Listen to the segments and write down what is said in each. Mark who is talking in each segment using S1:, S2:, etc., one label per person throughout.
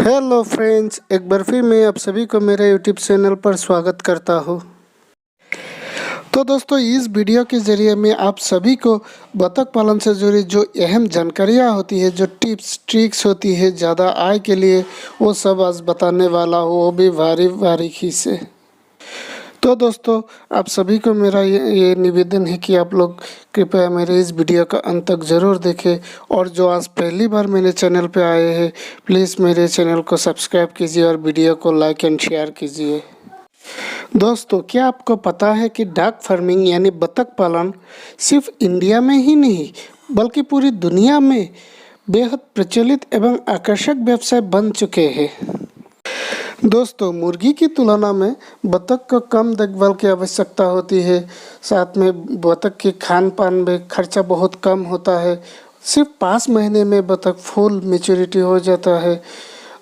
S1: Hello friends, एक बार फिर मैं आप सभी को मेरे यूट्यूब चैनल पर स्वागत करता हूँ। तो दोस्तों, इस वीडियो के ज़रिए मैं आप सभी को बतख पालन से जुड़ी जो अहम जानकारियाँ होती है, जो टिप्स ट्रिक्स होती है ज़्यादा आय के लिए, वो सब आज बताने वाला हूँ, वो भी बारीकी से। तो दोस्तों, आप सभी को मेरा ये निवेदन है कि आप लोग कृपया मेरे इस वीडियो का अंत तक ज़रूर देखें, और जो आज पहली बार मेरे चैनल पे आए हैं, प्लीज़ मेरे चैनल को सब्सक्राइब कीजिए और वीडियो को लाइक एंड शेयर कीजिए। दोस्तों, क्या आपको पता है कि डक फार्मिंग यानी बतख पालन सिर्फ इंडिया में ही नहीं बल्कि पूरी दुनिया में बेहद प्रचलित एवं आकर्षक व्यवसाय बन चुके हैं। दोस्तों, मुर्गी की तुलना में बतख को कम देखभाल की आवश्यकता होती है। साथ में बतख के खान पान में खर्चा बहुत कम होता है। सिर्फ 5 महीने में बतख फुल मैच्योरिटी हो जाता है।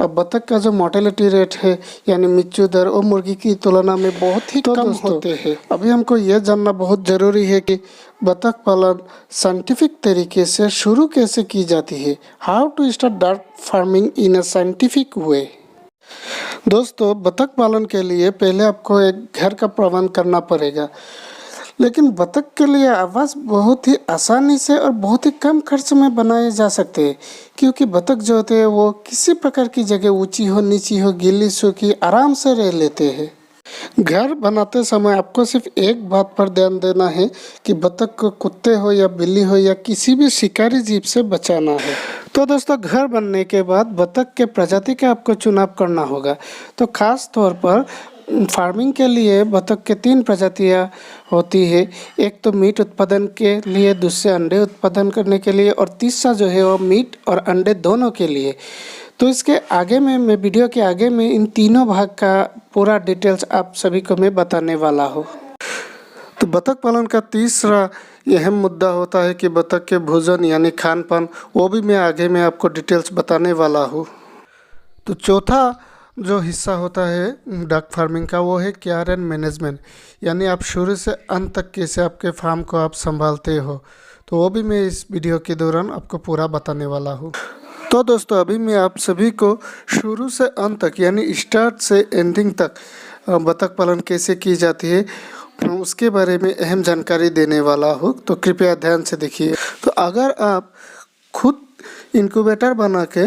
S1: अब बतख का जो मोर्टेलिटी रेट है यानी मृत्यु दर, वो मुर्गी की तुलना में बहुत ही कम होते हैं। अभी हमको यह जानना बहुत ज़रूरी है कि बतख पालन साइंटिफिक तरीके से शुरू कैसे की जाती है। How to start duck farming in a scientific way. दोस्तों, बतख पालन के लिए पहले आपको एक घर का प्रबंध करना पड़ेगा, लेकिन बतख के लिए आवास बहुत ही आसानी से और बहुत ही कम खर्च में बनाए जा सकते हैं, क्योंकि बतख जो होते हैं वो किसी प्रकार की जगह ऊंची हो, नीची हो, गीली सूखी आराम से रह लेते हैं। घर बनाते समय आपको सिर्फ एक बात पर ध्यान देना है कि बतख को कुत्ते हो या बिल्ली हो या किसी भी शिकारी जीव से बचाना है। तो दोस्तों, घर बनने के बाद बतख के प्रजाति का आपको चुनाव करना होगा। तो खास तौर पर फार्मिंग के लिए बतख के 3 प्रजातियाँ होती है। एक तो मीट उत्पादन के लिए, दूसरे अंडे उत्पादन करने के लिए, और तीसरा जो है वो मीट और अंडे दोनों के लिए। तो इसके आगे में मैं वीडियो के आगे में इन तीनों भाग का पूरा डिटेल्स आप सभी को मैं बताने वाला हूँ। तो बतख पालन का तीसरा अहम मुद्दा होता है कि बतख के भोजन यानी खान पान, वो भी मैं आगे में आपको डिटेल्स बताने वाला हूँ। तो चौथा जो हिस्सा होता है डक फार्मिंग का, वो है केयर एंड मैनेजमेंट, यानी आप शुरू से अंत तक कैसे आपके फार्म को आप संभालते हो। तो वो भी मैं इस वीडियो के दौरान आपको पूरा बताने वाला हूँ। तो दोस्तों, अभी मैं आप सभी को शुरू से अंत तक यानी स्टार्ट से एंडिंग तक बतख पालन कैसे की जाती है उसके बारे में अहम जानकारी देने वाला हूँ। तो कृपया ध्यान से देखिए। तो अगर आप खुद इंक्यूबेटर बना के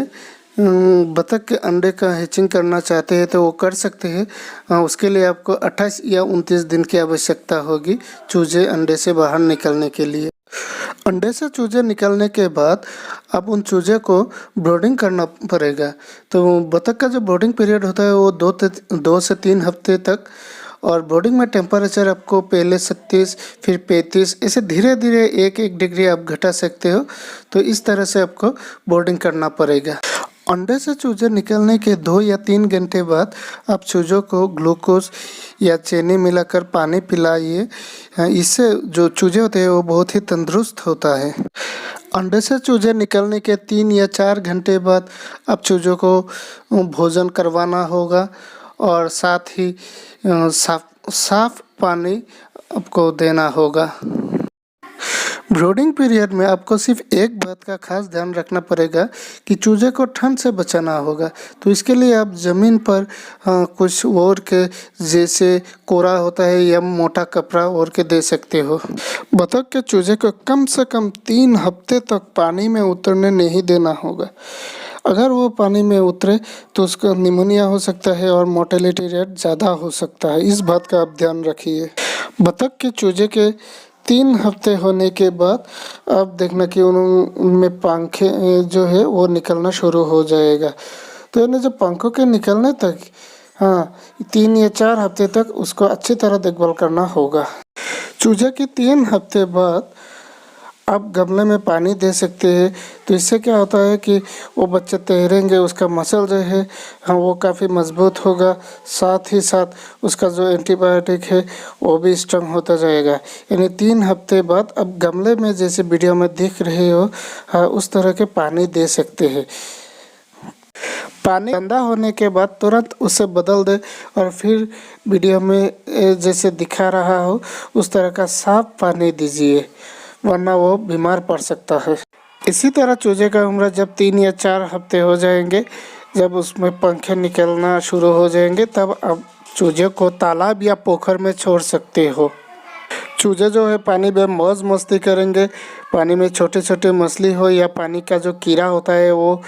S1: बतख के अंडे का हैचिंग करना चाहते हैं तो वो कर सकते हैं। उसके लिए आपको 28 या 29 दिन की आवश्यकता होगी चूजे अंडे से बाहर निकलने के लिए। अंडे से चूजे निकलने के बाद अब उन चूजे को ब्रीडिंग करना पड़ेगा। तो बतख का जो ब्रीडिंग पीरियड होता है वो 2 से 3 हफ्ते तक, और ब्रीडिंग में टेम्परेचर आपको पहले 37 फिर 35 ऐसे धीरे धीरे 1-1 डिग्री आप घटा सकते हो। तो इस तरह से आपको ब्रीडिंग करना पड़ेगा। अंडे से चूजे निकलने के 2 या 3 घंटे बाद आप चूजों को ग्लूकोज या चीनी मिलाकर पानी पिलाइए। इससे जो चूजे होते हैं वो बहुत ही तंदुरुस्त होता है। अंडे से चूजे निकलने के 3 या 4 घंटे बाद आप चूजों को भोजन करवाना होगा, और साथ ही साफ पानी आपको देना होगा। ब्रीडिंग पीरियड में आपको सिर्फ एक बात का खास ध्यान रखना पड़ेगा कि चूजे को ठंड से बचाना होगा। तो इसके लिए आप ज़मीन पर कुछ ओढ़ के, जैसे कोरा होता है या मोटा कपड़ा ओढ़ के दे सकते हो। बतख के चूजे को कम से कम 3 हफ्ते तक पानी में उतरने नहीं देना होगा। अगर वो पानी में उतरे तो उसका निमोनिया हो सकता है और मोर्टेलिटी रेट ज़्यादा हो सकता है। इस बात का आप ध्यान रखिए। बतख के चूजे के 3 हफ्ते होने के बाद आप देखना कि उनमें पंखे जो है वो निकलना शुरू हो जाएगा। तो यानी जब पंखों के निकलने तक 3 या 4 हफ्ते तक उसको अच्छी तरह देखभाल करना होगा। चूजे के 3 हफ्ते बाद आप गमले में पानी दे सकते हैं। तो इससे क्या होता है कि वो बच्चे तैरेंगे, उसका मसल जो है वो काफ़ी मजबूत होगा। साथ ही साथ उसका जो एंटीबायोटिक है वो भी स्ट्रॉन्ग होता जाएगा। यानी 3 हफ्ते बाद अब गमले में जैसे वीडियो में दिख रहे हो उस तरह के पानी दे सकते हैं। पानी गंदा होने के बाद तुरंत उसे बदल दे, और फिर वीडियो में जैसे दिखा रहा हो उस तरह का साफ पानी दीजिए, वरना वो बीमार पड़ सकता है। इसी तरह चूजे का उम्र जब 3 या 4 हफ्ते हो जाएंगे जब उसमें पंखे निकलना शुरू हो जाएंगे तब आप चूजे को तालाब या पोखर में छोड़ सकते हो। चूजे जो है पानी में मौज मस्ती करेंगे। पानी में छोटे छोटे मछली हो या पानी का जो कीड़ा होता है वो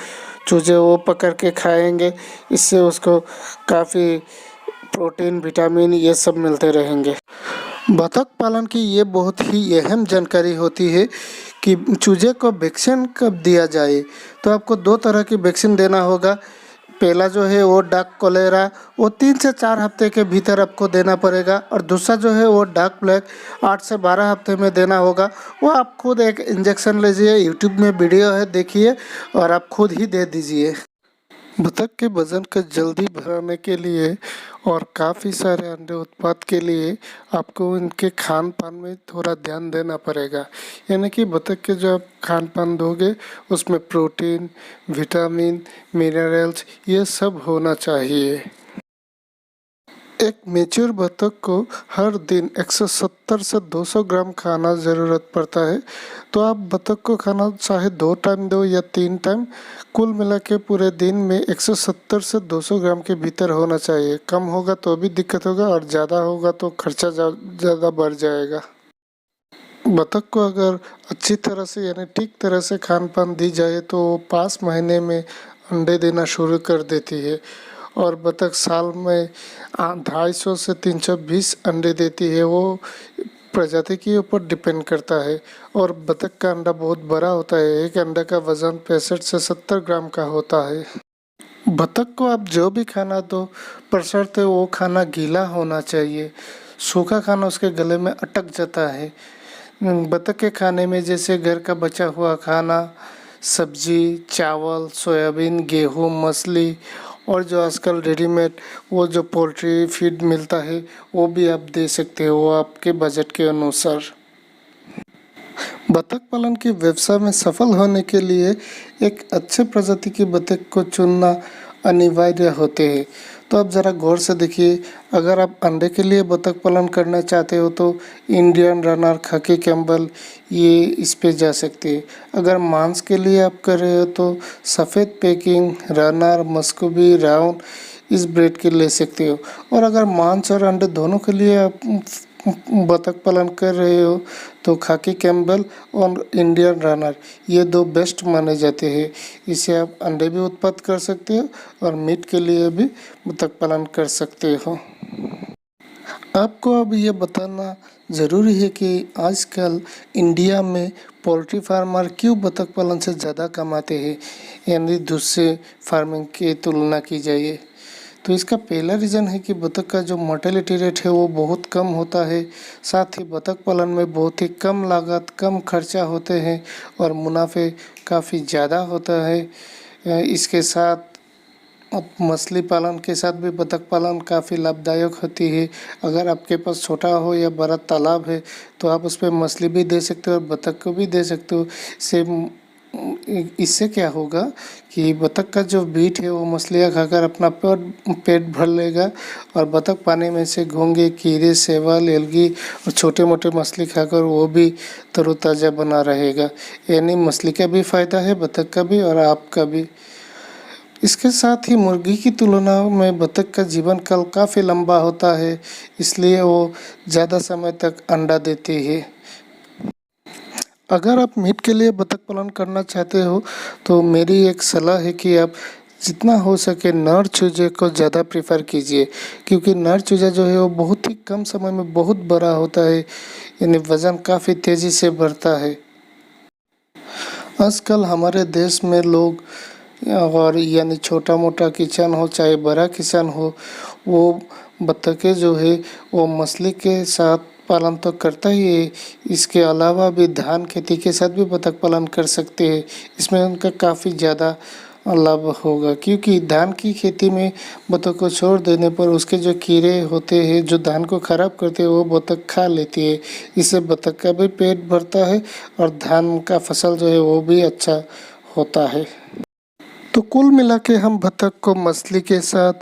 S1: चूजे वो पकड़ के खाएंगे। इससे उसको काफ़ी प्रोटीन विटामिन ये सब मिलते रहेंगे। बतख पालन की ये बहुत ही अहम जानकारी होती है कि चूजे को वैक्सीन कब दिया जाए। तो आपको 2 तरह की वैक्सीन देना होगा। पहला जो है वो डाक कोलेरा, वो 3 से 4 हफ्ते के भीतर आपको देना पड़ेगा, और दूसरा जो है वो डाक प्लेग 8 से 12 हफ्ते में देना होगा। वो आप खुद एक इंजेक्शन लीजिए, यूट्यूब में वीडियो है देखिए और आप खुद ही दे दीजिए। बतख के वजन को जल्दी बढ़ाने के लिए और काफ़ी सारे अंडे उत्पाद के लिए आपको इनके खान पान में थोड़ा ध्यान देना पड़ेगा। यानी कि बतख के जो आप खान पान दोगे उसमें प्रोटीन, विटामिन, मिनरल्स ये सब होना चाहिए। एक मैच्योर बतख को हर दिन 170 से 200 ग्राम खाना ज़रूरत पड़ता है। तो आप बतख को खाना चाहे 2 टाइम दो या 3 टाइम, कुल मिला के पूरे दिन में 170 से 200 ग्राम के भीतर होना चाहिए। कम होगा तो भी दिक्कत होगा और ज़्यादा होगा तो खर्चा ज़्यादा बढ़ जाएगा। बतख को अगर अच्छी तरह से यानी ठीक तरह से खान पान दी जाए तो 5 महीने में अंडे देना शुरू कर देती है। और बतख साल में 250 से 320 अंडे देती है। वो प्रजाति के ऊपर डिपेंड करता है। और बतख का अंडा बहुत बड़ा होता है। एक अंडे का वजन 65 से 70 ग्राम का होता है। बतख को आप जो भी खाना दो, बशर्ते वो खाना गीला होना चाहिए। सूखा खाना उसके गले में अटक जाता है। बतख के खाने में जैसे घर का बचा हुआ खाना, सब्जी, चावल, सोयाबीन, गेहूँ, मछली और जो आजकल रेडीमेड वो जो पोल्ट्री फीड मिलता है वो भी आप दे सकते हो आपके बजट के अनुसार। बतख पालन के व्यवसाय में सफल होने के लिए एक अच्छे प्रजाति की बतख को चुनना अनिवार्य होते हैं। तो आप ज़रा गौर से देखिए, अगर आप अंडे के लिए बतख पालन करना चाहते हो तो इंडियन रनर, खाकी कैम्बल ये इस पे जा सकते हैं। अगर मांस के लिए आप कर रहे हो तो सफ़ेद पेकिंग, रनर, मस्कोबी, राउंड इस ब्रीड के ले सकते हो। और अगर मांस और अंडे दोनों के लिए आप बतख पालन कर रहे हो तो खाकी कैम्बल और इंडियन रनर ये 2 बेस्ट माने जाते हैं। इससे आप अंडे भी उत्पाद कर सकते हो और मीट के लिए भी बतख पालन कर सकते हो। आपको अब ये बताना ज़रूरी है कि आजकल इंडिया में पोल्ट्री फार्मर क्यों बतख पालन से ज़्यादा कमाते हैं, यानी दूसरे फार्मिंग की तुलना की जाए। तो इसका पहला रीज़न है कि बतख का जो मोर्टेलिटी रेट है वो बहुत कम होता है। साथ ही बतख पालन में बहुत ही कम लागत, कम खर्चा होते हैं और मुनाफे काफ़ी ज़्यादा होता है। इसके साथ अब मछली पालन के साथ भी बतख पालन काफ़ी लाभदायक होती है। अगर आपके पास छोटा हो या बड़ा तालाब है तो आप उस पर मछली भी दे सकते हो और बतख को भी दे सकते हो। इससे क्या होगा कि बतख का जो मीट है वो मछलियाँ खाकर अपना पेट भर लेगा और बतख पानी में से घोंगे, कीड़े, शैवाल, एल्गी और छोटे मोटे मछली खाकर वो भी तरोताज़ा बना रहेगा। यानी मछली का भी फ़ायदा है, बतख का भी और आपका भी। इसके साथ ही मुर्गी की तुलना में बतख का जीवन काल काफ़ी लंबा होता है, इसलिए वो ज़्यादा समय तक अंडा देती है। अगर आप मीट के लिए बतख पालन करना चाहते हो तो मेरी एक सलाह है कि आप जितना हो सके नर चूजे को ज़्यादा प्रेफर कीजिए, क्योंकि नर चूजा जो है वो बहुत ही कम समय में बहुत बड़ा होता है, यानी वज़न काफ़ी तेज़ी से बढ़ता है। आजकल हमारे देश में लोग और यानी छोटा मोटा किसान हो चाहे बड़ा किसान हो, वो बतखें जो है वो मछली के साथ पालन तो करता ही है। इसके अलावा भी धान खेती के साथ भी बतख पालन कर सकते हैं। इसमें उनका काफ़ी ज़्यादा लाभ होगा, क्योंकि धान की खेती में बतख को छोड़ देने पर उसके जो कीड़े होते हैं जो धान को ख़राब करते हैं वो बतख खा लेती है। इससे बतख का भी पेट भरता है और धान का फसल जो है वो भी अच्छा होता है। तो कुल मिला के हम बतख को मछली के साथ,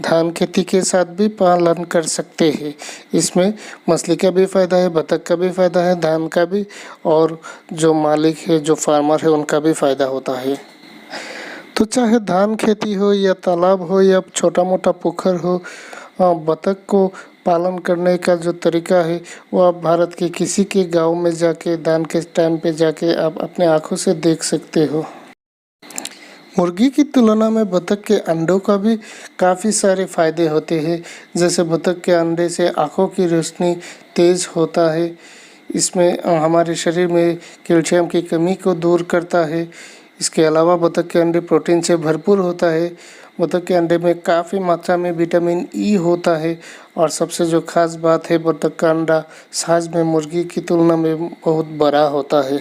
S1: धान खेती के साथ भी पालन कर सकते हैं। इसमें मछली का भी फ़ायदा है, बतख का भी फ़ायदा है, धान का भी, और जो मालिक है, जो फार्मर है, उनका भी फ़ायदा होता है। तो चाहे धान खेती हो या तालाब हो या छोटा मोटा पोखर हो, बतख को पालन करने का जो तरीका है वो आप भारत के किसी के गांव में जाके दान के टाइम पे जाके आप अपने आँखों से देख सकते हो। मुर्गी की तुलना में बतख के अंडों का भी काफ़ी सारे फ़ायदे होते हैं। जैसे बतख के अंडे से आँखों की रोशनी तेज़ होता है, इसमें हमारे शरीर में कैल्शियम की कमी को दूर करता है। इसके अलावा बतख के अंडे प्रोटीन से भरपूर होता है। बतख के अंडे में काफ़ी मात्रा में विटामिन ई होता है और सबसे जो खास बात है, बतख का अंडा साइज में मुर्गी की तुलना में बहुत बड़ा होता है।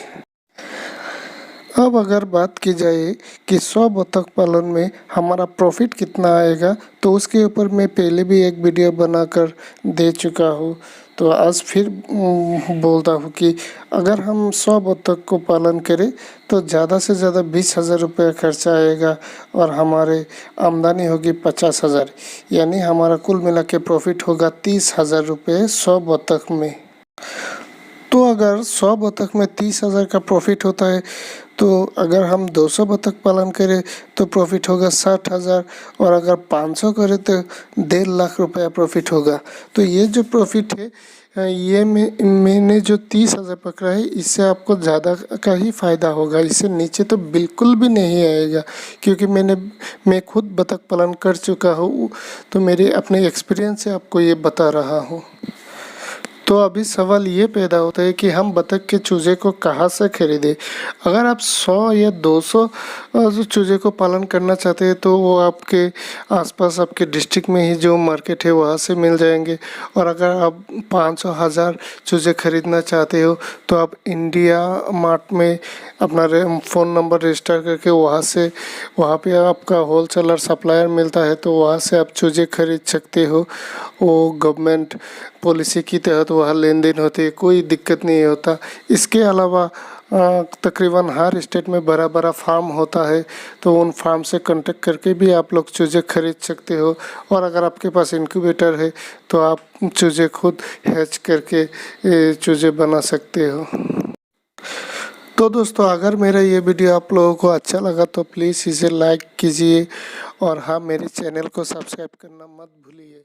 S1: अब अगर बात की जाए कि 100 बतख पालन में हमारा प्रॉफिट कितना आएगा, तो उसके ऊपर मैं पहले भी एक वीडियो बनाकर दे चुका हूँ। तो आज फिर बोलता हूँ कि अगर हम 100 बतख को पालन करें तो ज़्यादा से ज़्यादा 20,000 रुपये खर्चा आएगा और हमारे आमदनी होगी 50,000, यानी हमारा कुल मिला के प्रॉफिट होगा 30,000 रुपये 100 बतख में। तो अगर 100 बतख में 30,000 का प्रॉफिट होता है, तो अगर हम 200 बतख पालन करें तो प्रॉफिट होगा 60,000, और अगर 500 करें तो 1.5 लाख रुपया प्रॉफिट होगा। तो ये जो प्रॉफिट है, ये मैंने जो 30,000 पकड़ा है, इससे आपको ज़्यादा का ही फ़ायदा होगा, इससे नीचे तो बिल्कुल भी नहीं आएगा। क्योंकि मैं खुद बतख पालन कर चुका हूँ, तो मेरे अपने एक्सपीरियंस से आपको ये बता रहा हूँ। तो अभी सवाल ये पैदा होता है कि हम बतख के चूजे को कहाँ से खरीदें। अगर आप 100 या 200 जो चूजे को पालन करना चाहते हैं, तो वो आपके आसपास आपके डिस्ट्रिक्ट में ही जो मार्केट है वहाँ से मिल जाएंगे। और अगर आप 500 1000 चूजे खरीदना चाहते हो, तो आप इंडिया मार्ट में अपना फ़ोन नंबर रजिस्टर करके वहाँ पे आपका होलसेलर सप्लायर मिलता है, तो वहाँ से आप चूजे खरीद सकते हो। वो गवर्नमेंट पॉलिसी के तहत वहाँ लेन देन होती है, कोई दिक्कत नहीं होता। इसके अलावा तकरीबन हर स्टेट में बड़ा बड़ा फार्म होता है, तो उन फार्म से कांटेक्ट करके भी आप लोग चूजे खरीद सकते हो। और अगर आपके पास इंक्यूबेटर है तो आप चूजे खुद हैच करके चूजे बना सकते हो। तो दोस्तों, अगर मेरा ये वीडियो आप लोगों को अच्छा लगा तो प्लीज़ इसे लाइक कीजिए, और हाँ, मेरे चैनल को सब्सक्राइब करना मत भूलिए।